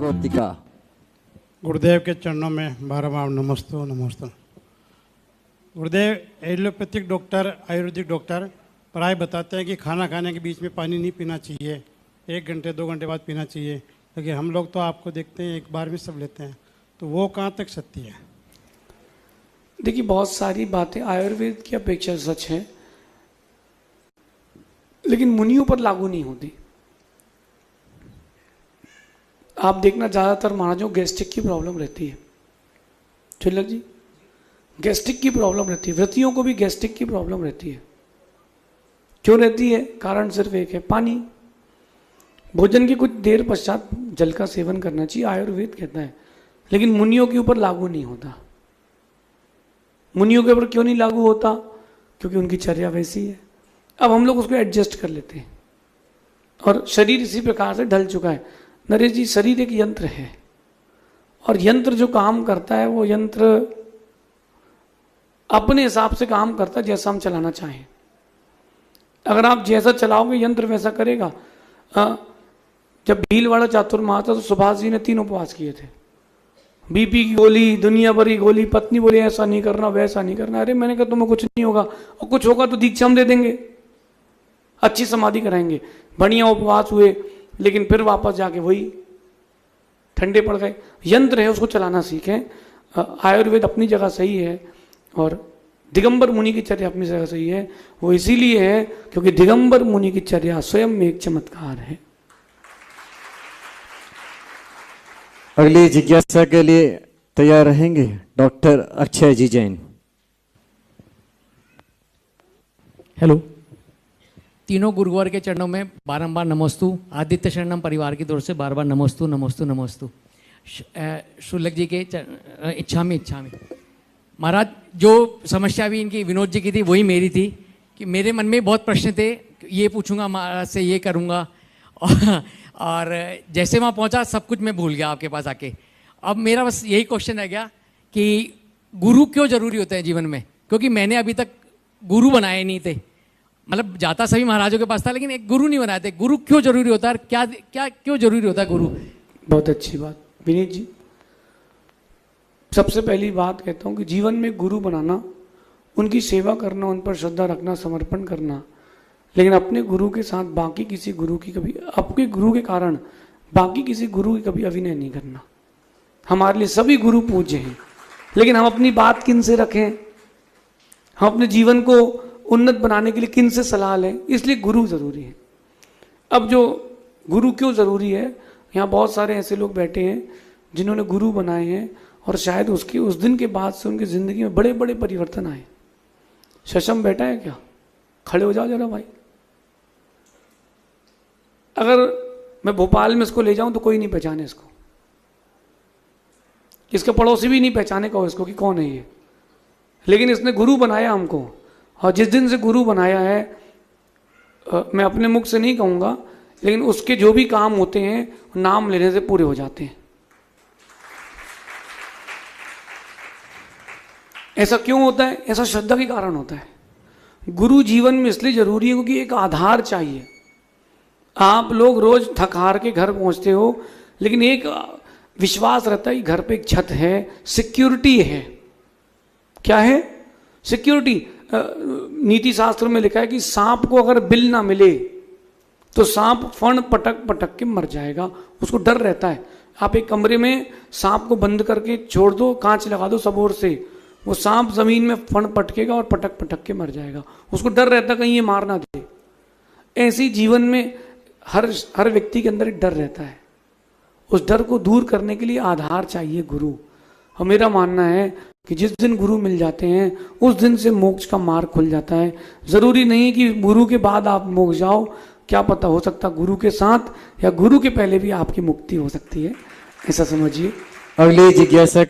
कृतिका। गुरुदेव के चरणों में बारंबार नमस्तो नमस्तो। गुरुदेव एलोपैथिक डॉक्टर, आयुर्वेदिक डॉक्टर प्राय बताते हैं कि खाना खाने के बीच में पानी नहीं पीना चाहिए, 1 घंटे 2 घंटे बाद पीना चाहिए, लेकिन हम लोग तो आपको देखते हैं एक बार में सब लेते हैं, तो वो कहाँ तक सत्य है? देखिए, बहुत सारी बातें आयुर्वेद की अपेक्षा सच हैं, लेकिन मुनियों पर लागू नहीं होती। आप देखना, ज्यादातर महाराजों गैस्ट्रिक की प्रॉब्लम रहती है। चिल्लक जी, गैस्ट्रिक की प्रॉब्लम रहती है, व्रतियों को भी गैस्ट्रिक की प्रॉब्लम रहती है। क्यों रहती है? कारण सिर्फ एक है, पानी। भोजन के कुछ देर पश्चात जल का सेवन करना चाहिए, आयुर्वेद कहता है, लेकिन मुनियों के ऊपर लागू नहीं होता। मुनियों के ऊपर क्यों नहीं लागू होता? क्योंकि उनकी चर्या वैसी है। अब हम लोग उसको एडजस्ट कर लेते हैं और शरीर इसी प्रकार से ढल चुका है। नरेश जी, शरीर एक यंत्र है और यंत्र जो काम करता है वो यंत्र अपने हिसाब से काम करता है, जैसा हम चलाना चाहें। अगर आप जैसा चलाओगे यंत्र वैसा करेगा। जब भीलवाड़ा चातुर्मास था तो सुभाष जी ने 3 उपवास किए थे। बीपी की गोली, दुनिया भर की गोली, पत्नी बोली ऐसा नहीं करना वैसा नहीं करना। अरे मैंने कहा तुम्हें कुछ नहीं होगा, और कुछ होगा तो दीक्षा हम दे देंगे, अच्छी समाधि कराएंगे। बढ़िया उपवास हुए, लेकिन फिर वापस जाके वही ठंडे पड़ गए। यंत्र है, उसको चलाना सीखें। आयुर्वेद अपनी जगह सही है और दिगंबर मुनि की चर्या अपनी जगह सही है। वो इसीलिए है क्योंकि दिगंबर मुनि की चर्या स्वयं में एक चमत्कार है। अगली जिज्ञासा के लिए तैयार रहेंगे डॉक्टर अक्षय जी जैन। हेलो, तीनों गुरुवार के चरणों में बारंबार नमस्तु। आदित्य शरणम परिवार की तरफ से बार बार नमस्तु नमस्तु नमस्तु। शुल्लक जी के इच्छा में महाराज, जो समस्या भी इनकी विनोद जी की थी वही मेरी थी कि मेरे मन में बहुत प्रश्न थे, ये पूछूंगा महाराज से, ये करूंगा, और जैसे वहाँ पहुँचा सब कुछ मैं भूल गया आपके पास आके। अब मेरा बस यही क्वेश्चन रह गया कि गुरु क्यों जरूरी होते हैं जीवन में? क्योंकि मैंने अभी तक गुरु बनाए नहीं थे, मतलब जाता सभी महाराजों के पास था लेकिन एक गुरु नहीं बनाए थे। गुरु क्यों जरूरी होता है? क्या क्या क्यों जरूरी होता है गुरु? बहुत अच्छी बात विनीत जी। सबसे पहली बात कहता हूँ कि जीवन में गुरु बनाना, उनकी सेवा करना, उन पर श्रद्धा रखना, समर्पण करना, लेकिन अपने गुरु के साथ बाकी किसी गुरु की कभी, आपके गुरु के कारण बाकी किसी गुरु की कभी अभिनय नहीं करना। हमारे लिए सभी गुरु पूज्य हैं, लेकिन हम अपनी बात किन से रखें, हम अपने जीवन को उन्नत बनाने के लिए किन से सलाह लें, इसलिए गुरु जरूरी है। अब जो गुरु क्यों जरूरी है, यहाँ बहुत सारे ऐसे लोग बैठे हैं जिन्होंने गुरु बनाए हैं और शायद उसके उस दिन के बाद से उनकी जिंदगी में बड़े बड़े परिवर्तन आए। शशम बैठा है क्या? खड़े हो जाओ जरा भाई। अगर मैं भोपाल में इसको ले जाऊं तो कोई नहीं पहचाने इसको, इसके पड़ोसी भी नहीं पहचाने कहो इसको कि कौन है ये, लेकिन इसने गुरु बनाया हमको। और जिस दिन से गुरु बनाया है, मैं अपने मुख से नहीं कहूंगा, लेकिन उसके जो भी काम होते हैं नाम लेने से पूरे हो जाते हैं। ऐसा क्यों होता है? ऐसा श्रद्धा के कारण होता है। गुरु जीवन में इसलिए जरूरी है क्योंकि एक आधार चाहिए। आप लोग रोज थक हार के घर पहुंचते हो, लेकिन एक विश्वास रहता है कि घर पे एक छत है, सिक्योरिटी है। क्या है? सिक्योरिटी। नीति शास्त्र में लिखा है कि सांप को अगर बिल ना मिले तो सांप फण पटक पटक के मर जाएगा, उसको डर रहता है। आप एक कमरे में सांप को बंद करके छोड़ दो, कांच लगा दो सब ओर से, वो सांप जमीन में फण पटकेगा और पटक पटक के मर जाएगा, उसको डर रहता कहीं ये मार ना दे। ऐसी जीवन में हर व्यक्ति के अंदर एक डर रहता है। उस डर को दूर करने के लिए आधार चाहिए गुरु। और मेरा मानना है कि जिस दिन गुरु मिल जाते हैं उस दिन से मोक्ष का मार्ग खुल जाता है। जरूरी नहीं कि गुरु के बाद आप मोक्ष जाओ, क्या पता, हो सकता गुरु के साथ या गुरु के पहले भी आपकी मुक्ति हो सकती है, ऐसा समझिए। अगली जिज्ञासा